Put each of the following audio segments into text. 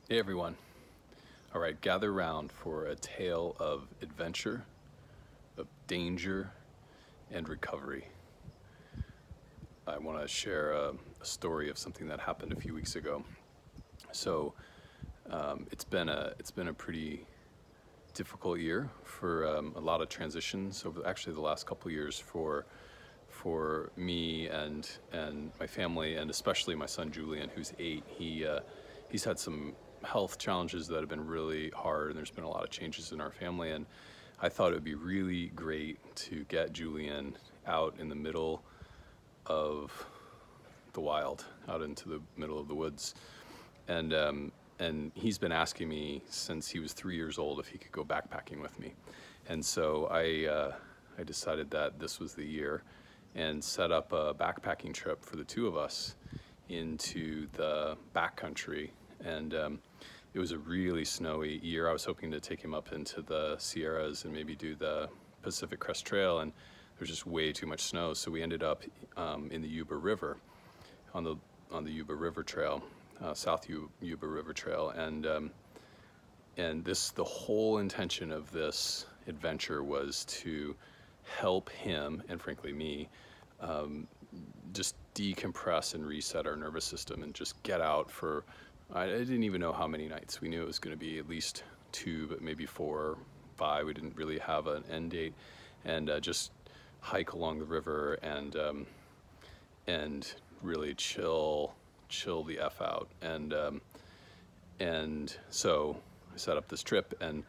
Hey everyone. All right, gather round for a tale of adventure, of danger, and recovery. I want to share a story of something that happened a few weeks ago. So it's been a pretty difficult year for a lot of transitions over actually the last couple of years for me and my family, and especially my son Julian, who's 8. He's had some health challenges that have been really hard, and there's been a lot of changes in our family. And I thought it would be really great to get Julian out in the middle of the wild, out into the middle of the woods. And he's been asking me since he was 3 years old if he could go backpacking with me. And so I decided that this was the year and set up a backpacking trip for the two of us into the backcountry. And it was a really snowy year. I was hoping to take him up into the Sierras and maybe do the Pacific Crest Trail, and there's just way too much snow. So we ended up in the Yuba River, on the Yuba River Trail, South Yuba River Trail, and the whole intention of this adventure was to help him, and frankly me, just decompress and reset our nervous system and just get out for, I didn't even know how many nights. We knew it was going to be at least 2, but maybe 4, 5. We didn't really have an end date, and just hike along the river and really chill the F out. And so I set up this trip, and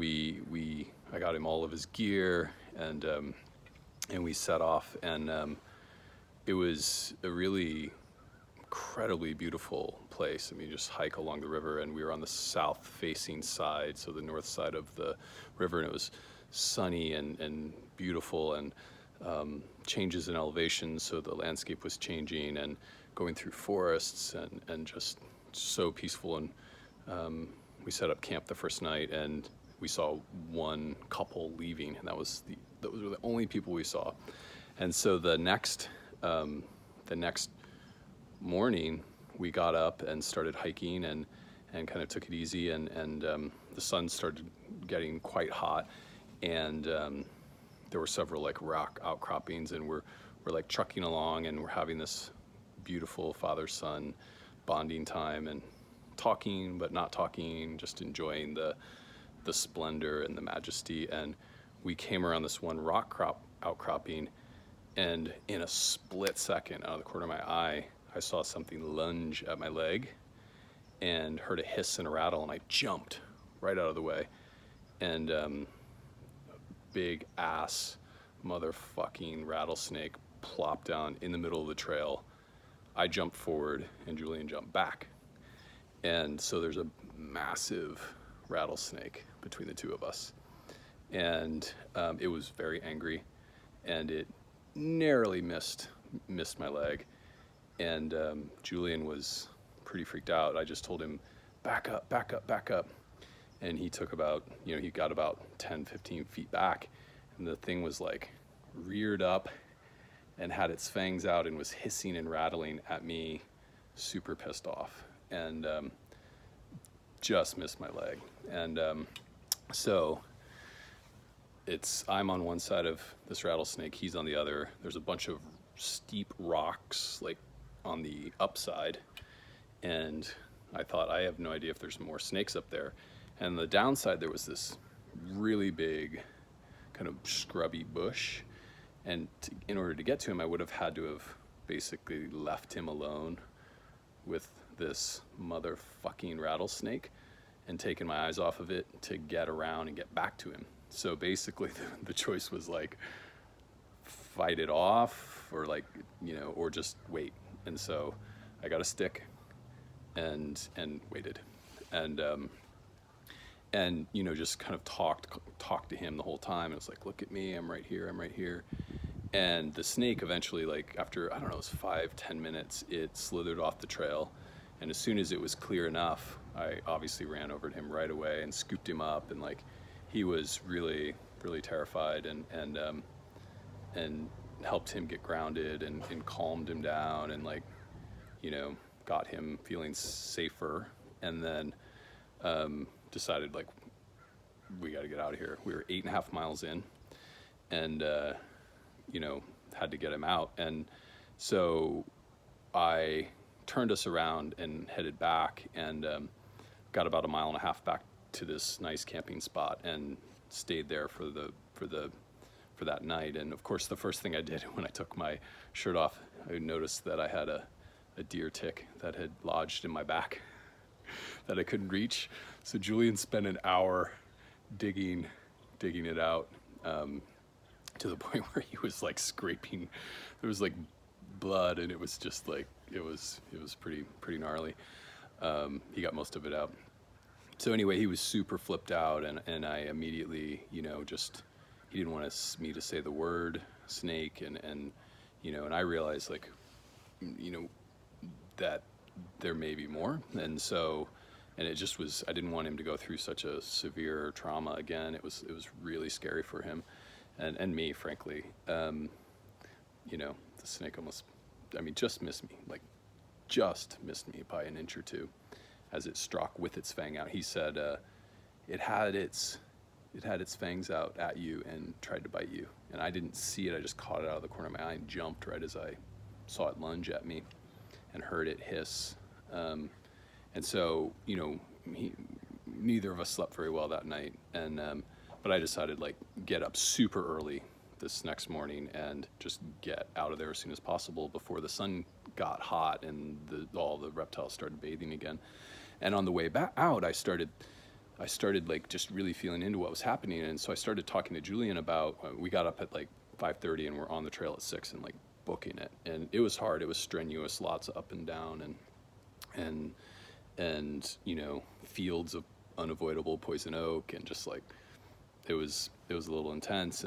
I got him all of his gear, and we set off, and it was a really incredibly beautiful place. I mean, you just hike along the river, and we were on the south facing side, so the north side of the river, and it was sunny and beautiful, and changes in elevation, so the landscape was changing, and going through forests, and just so peaceful. And we set up camp the first night, and we saw one couple leaving, and those were the only people we saw. And so the next morning, we got up and started hiking, and kind of took it easy, and the sun started getting quite hot, and there were several like rock outcroppings, and we're like trucking along, and we're having this beautiful father-son bonding time, and talking but not talking, just enjoying the splendor and the majesty. And we came around this one outcropping, and in a split second, out of the corner of my eye, I saw something lunge at my leg and heard a hiss and a rattle, and I jumped right out of the way, and big ass motherfucking rattlesnake plopped down in the middle of the trail. I jumped forward and Julian jumped back. And so there's a massive rattlesnake between the two of us. And it was very angry, and it narrowly missed my leg. And Julian was pretty freaked out. I just told him, back up, back up, back up. And he took he got about 10, 15 feet back, and the thing was like reared up and had its fangs out and was hissing and rattling at me, super pissed off, and just missed my leg. And so I'm on one side of this rattlesnake, he's on the other. There's a bunch of steep rocks like on the upside, and I thought, I have no idea if there's more snakes up there. And the downside, there was this really big kind of scrubby bush, and in order to get to him, I would have had to have basically left him alone with this motherfucking rattlesnake and taken my eyes off of it to get around and get back to him. So basically the choice was like, fight it off, or or just wait. And so I got a stick and waited, and just kind of talked to him the whole time. It was like, look at me, I'm right here. And the snake eventually, like after, I don't know, it was 5-10 minutes, it slithered off the trail. And as soon as it was clear enough, I obviously ran over to him right away and scooped him up, and like he was really, really terrified, and helped him get grounded, and calmed him down, and got him feeling safer. And then decided like, we got to get out of here. We were 8.5 miles in, and had to get him out. And so I turned us around and headed back, and got about 1.5 miles back to this nice camping spot, and stayed there for that night. And of course, the first thing I did when I took my shirt off, I noticed that I had a deer tick that had lodged in my back that I couldn't reach. So Julian spent an hour digging it out, to the point where he was like scraping. There was like blood, and it was just like, it was pretty gnarly. He got most of it out. So anyway, he was super flipped out, and I immediately, just, he didn't want me to say the word snake, and I realized, like, that there may be more. And so, and it just was, I didn't want him to go through such a severe trauma again. It was really scary for him, and me, frankly. The snake almost, just missed me, like just missed me by an inch or two as it struck with its fang out. He said it had its fangs out at you and tried to bite you. And I didn't see it. I just caught it out of the corner of my eye and jumped right as I saw it lunge at me and heard it hiss. And so, neither of us slept very well that night. And but I decided, like, get up super early this next morning and just get out of there as soon as possible before the sun got hot and all the reptiles started bathing again. And on the way back out, I started like just really feeling into what was happening. And so I started talking to Julian about, we got up at like 5:30 and we're on the trail at 6 and like booking it. And it was hard. It was strenuous, lots of up and down, and fields of unavoidable poison oak, and just like, it was a little intense.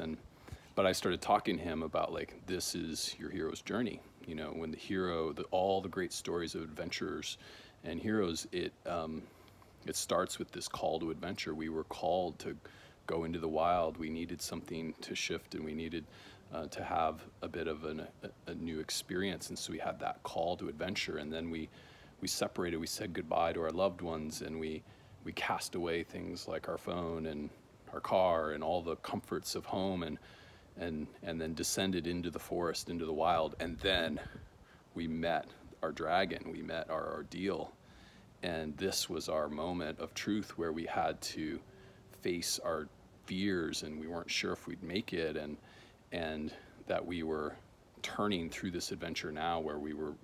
But I started talking to him about, like, this is your hero's journey. When the hero, all the great stories of adventurers and heroes, it starts with this call to adventure. We were called to go into the wild. We needed something to shift, and we needed to have a bit of a new experience. And so we had that call to adventure, and then we separated. We said goodbye to our loved ones, and we cast away things like our phone and our car and all the comforts of home, and then descended into the forest, into the wild. And then we met our dragon, we met our ordeal. And this was our moment of truth, where we had to face our fears, and we weren't sure if we'd make it, and that we were turning through this adventure now, where we were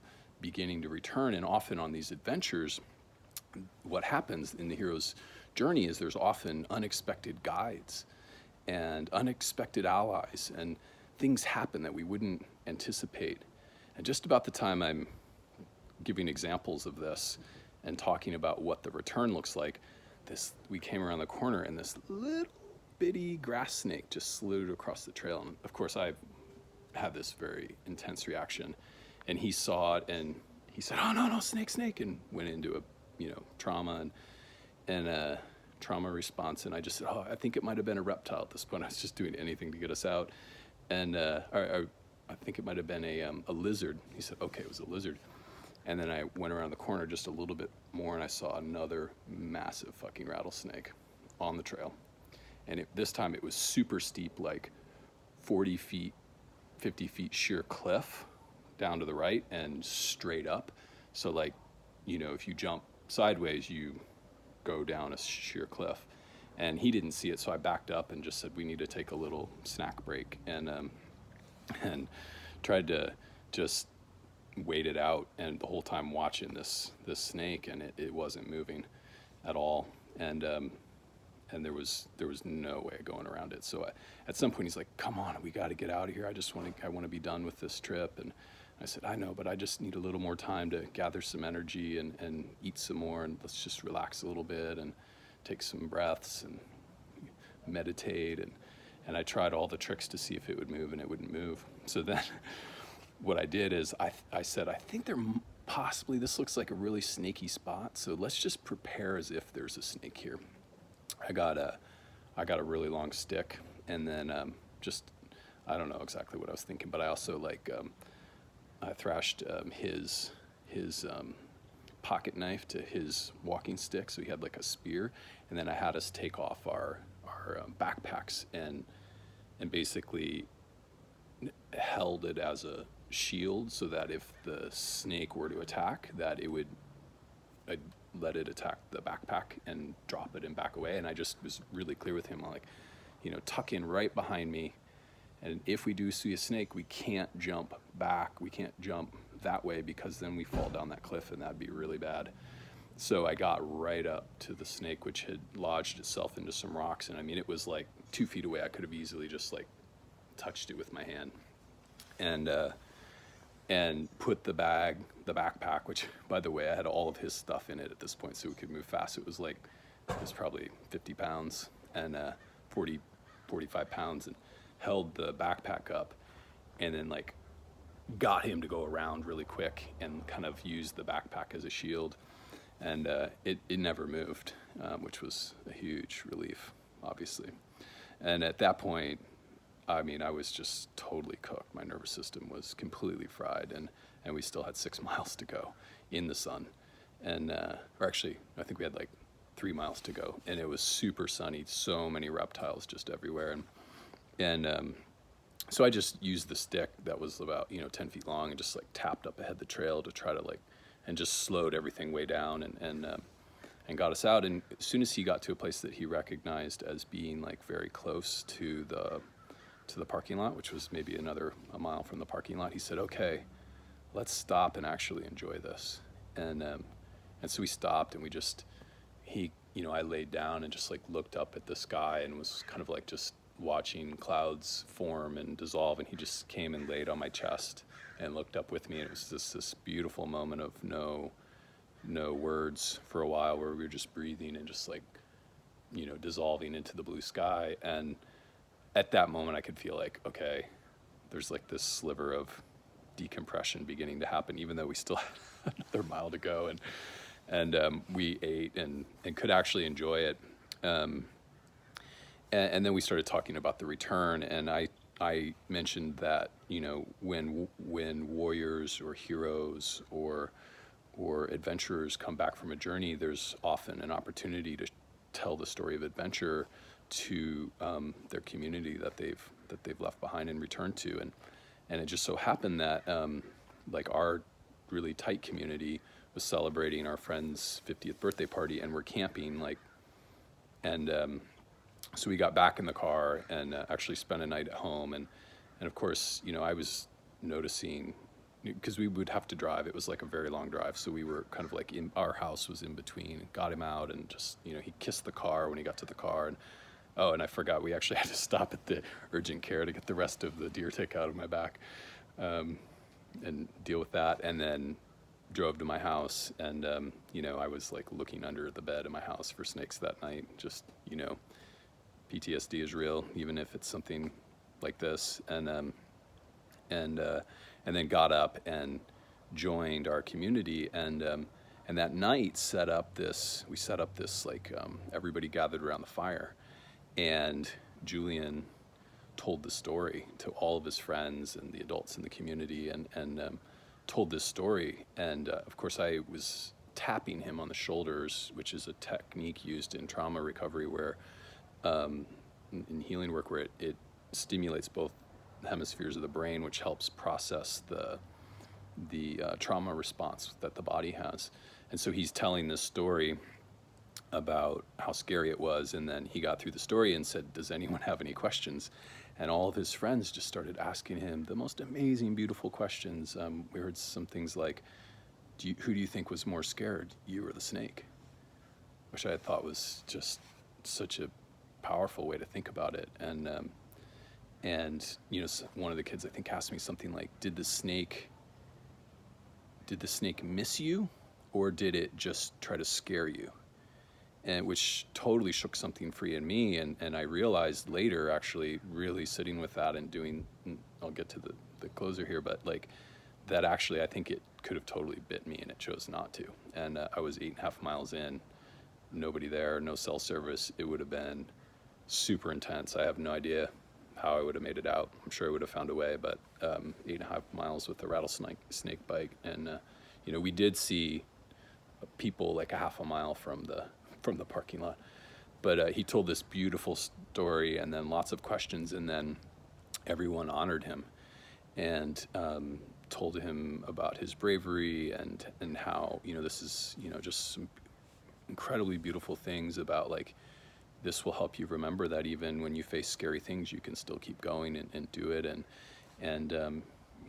beginning to return. And often on these adventures, what happens in the hero's journey is there's often unexpected guides and unexpected allies, and things happen that we wouldn't anticipate. And just about the time I'm giving examples of this and talking about what the return looks like, we came around the corner, and this little bitty grass snake just slid across the trail. And of course, I had this very intense reaction, and he saw it, and he said, "Oh, no, snake," and went into a trauma and trauma response. And I just said, "Oh, I think it might have been a reptile at this point." I was just doing anything to get us out. And I think it might have been a lizard. He said, "Okay, it was a lizard." And then I went around the corner just a little bit more, and I saw another massive fucking rattlesnake on the trail. And this time it was super steep, like 40 feet, 50 feet sheer cliff down to the right and straight up. So, like, if you jump sideways, you go down a sheer cliff. And he didn't see it, so I backed up and just said, we need to take a little snack break, and tried to just wait it out, and the whole time watching this snake, and it wasn't moving at all, and there was no way of going around it. So at some point he's like, "Come on, we got to get out of here. I want to be done with this trip." And I said, "I know, but I just need a little more time to gather some energy and eat some more, and let's just relax a little bit and take some breaths and meditate." And I tried all the tricks to see if it would move, and it wouldn't move. So then what I did is I said, "I think this looks like a really snaky spot, so let's just prepare as if there's a snake here." I got a really long stick, and then I don't know exactly what I was thinking, but I also I thrashed his pocket knife to his walking stick, so he had like a spear, and then I had us take off our backpacks and basically held it as a shield, so that if the snake were to attack, that it would let it attack the backpack and drop it and back away. And I just was really clear with him, like, tuck in right behind me, and if we do see a snake, we can't jump back, we can't jump that way, because then we fall down that cliff and that'd be really bad. So I got right up to the snake, which had lodged itself into some rocks, and I mean, it was like 2 feet away. I could have easily just like touched it with my hand, and put the backpack, which, by the way, I had all of his stuff in it at this point, so we could move fast. It was probably 50 pounds and 45 pounds, and held the backpack up, and then like got him to go around really quick and kind of used the backpack as a shield. And it never moved, which was a huge relief, obviously. And at that point, I mean, I was just totally cooked. My nervous system was completely fried, and we still had 6 miles to go in the sun. And, or actually, I think we had like 3 miles to go, and it was super sunny, so many reptiles just everywhere. And so I just used the stick that was about, 10 feet long, and just like tapped up ahead the trail to try to like, and just slowed everything way down, and got us out. And as soon as he got to a place that he recognized as being like very close to the parking lot, which was maybe a mile from the parking lot, he said, "Okay, let's stop and actually enjoy this." And so we stopped, and I laid down and just like looked up at the sky, and was kind of like just watching clouds form and dissolve. And he just came and laid on my chest and looked up with me, and it was this beautiful moment of no words for a while, where we were just breathing and just like, dissolving into the blue sky. And at that moment I could feel like, okay, there's like this sliver of decompression beginning to happen, even though we still had another mile to go. And we ate and could actually enjoy it. And then we started talking about the return, and I mentioned that, when warriors or heroes or adventurers come back from a journey, there's often an opportunity to tell the story of adventure to their community that they've left behind and returned to. And it just so happened that like our really tight community was celebrating our friend's 50th birthday party, and we're camping so we got back in the car and actually spent a night at home. And of course, I was noticing, because we would have to drive. It was like a very long drive. So we were kind of like our house was in between, got him out, and just, he kissed the car when he got to the car. And I forgot, we actually had to stop at the urgent care to get the rest of the deer tick out of my back, and deal with that. And then drove to my house, and, I was like looking under the bed in my house for snakes that night. Just, PTSD is real, even if it's something like this. And then got up and joined our community, and that night set up this like, everybody gathered around the fire, and Julian told the story to all of his friends and the adults in the community, and told this story. And of course I was tapping him on the shoulders, which is a technique used in trauma recovery, where in healing work, where it stimulates both hemispheres of the brain, which helps process the trauma response that the body has. And so he's telling this story about how scary it was, and then he got through the story and said, "Does anyone have any questions?" And all of his friends just started asking him the most amazing, beautiful questions. We heard some things like, who do you think was more scared, you or the snake? Which I thought was just such a powerful way to think about it. And one of the kids, I think, asked me something like, did the snake miss you, or did it just try to scare you? And which totally shook something free in me. And I realized later, actually, really sitting with that and doing, I'll get to the closer here, but like that actually, I think it could have totally bit me, and it chose not to. And I was 8.5 miles in, nobody there, no cell service. It would have been super intense. I have no idea how I would have made it out. I'm sure I would have found a way, but 8.5 miles with a rattlesnake bite. And, we did see people like a half a mile from the parking lot. But he told this beautiful story, and then lots of questions, and then everyone honored him and told him about his bravery and how, this is, just some incredibly beautiful things about like, this will help you remember that even when you face scary things, you can still keep going and do it. And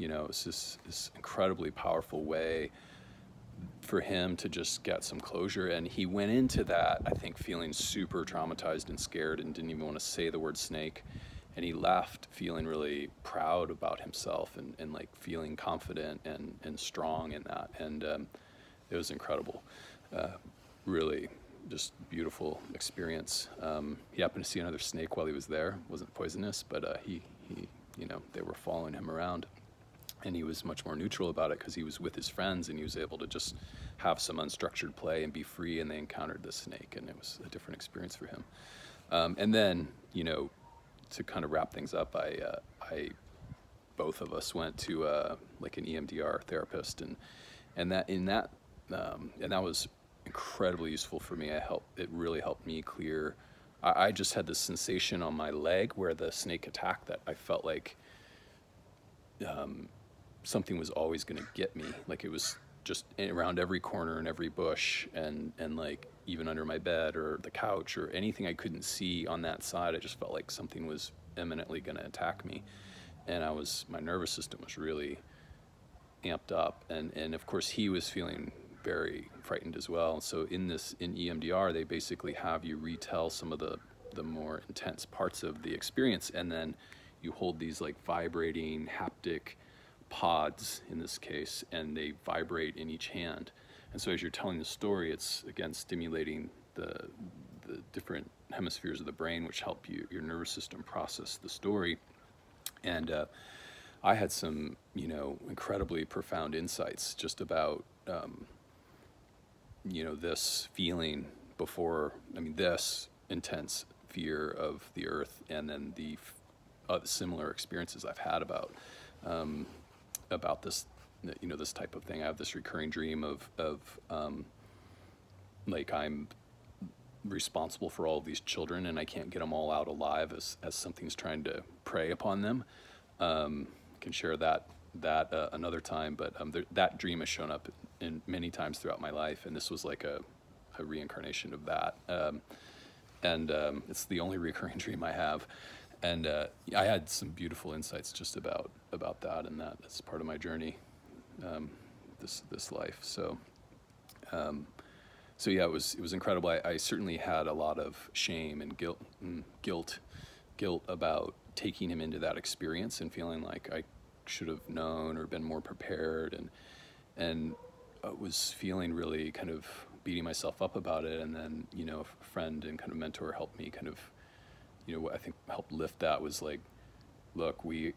it's this incredibly powerful way for him to just get some closure. And he went into that, I think, feeling super traumatized and scared and didn't even want to say the word snake. And he left feeling really proud about himself and like feeling confident and strong in that. And it was incredible. Really just beautiful experience. He happened to see another snake while he was there. It wasn't poisonous, but he they were following him around. And he was much more neutral about it because he was with his friends and he was able to just have some unstructured play and be free. And they encountered the snake, and it was a different experience for him. And then, to kind of wrap things up, both of us went to like an EMDR therapist, and that was incredibly useful for me. It really helped me clear. I just had this sensation on my leg where the snake attacked that I felt like something was always going to get me. Like it was just around every corner and every bush and like even under my bed or the couch or anything I couldn't see on that side. I just felt like something was imminently going to attack me. And my nervous system was really amped up. And of course he was feeling very frightened as well. So in EMDR, they basically have you retell some of the more intense parts of the experience. And then you hold these like vibrating haptic pods in this case, and they vibrate in each hand. And so as you're telling the story, it's again stimulating the different hemispheres of the brain, which help your nervous system process the story. And I had some, incredibly profound insights just about, this feeling before, this intense fear of the earth, and then the similar experiences I've had about this, this type of thing. I have this recurring dream of like I'm responsible for all of these children and I can't get them all out alive as something's trying to prey upon them. Can share that another time, but that dream has shown up in many times throughout my life, and this was like a reincarnation of that. And it's the only recurring dream I have. And I had some beautiful insights just about that, and that's part of my journey, this life. So yeah, it was incredible. I certainly had a lot of shame and guilt about taking him into that experience and feeling like I should have known or been more prepared, and I was feeling really kind of beating myself up about it. And then a friend and kind of mentor helped me kind of. What I think helped lift that was like, look, we,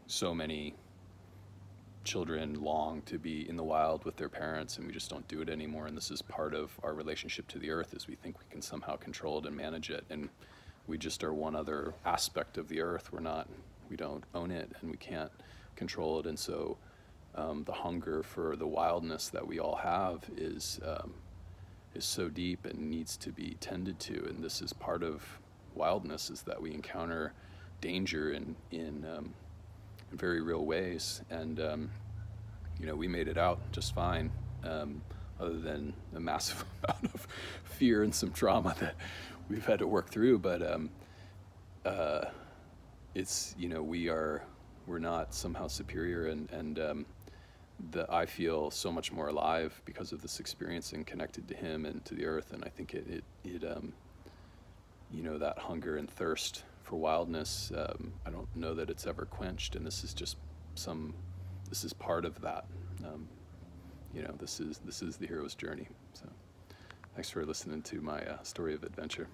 so many children long to be in the wild with their parents, and we just don't do it anymore. And this is part of our relationship to the earth, is we think we can somehow control it and manage it. And we just are one other aspect of the earth. We don't own it, and we can't control it. And so the hunger for the wildness that we all have is so deep and needs to be tended to. And this is part of wildness, is that we encounter danger in very real ways, and we made it out just fine, other than a massive amount of fear and some trauma that we've had to work through. But it's we're not somehow superior, and I feel so much more alive because of this experience and connected to him and to the earth. And I think it that hunger and thirst for wildness, I don't know that it's ever quenched, and this is part of that. This is the hero's journey. So thanks for listening to my story of adventure.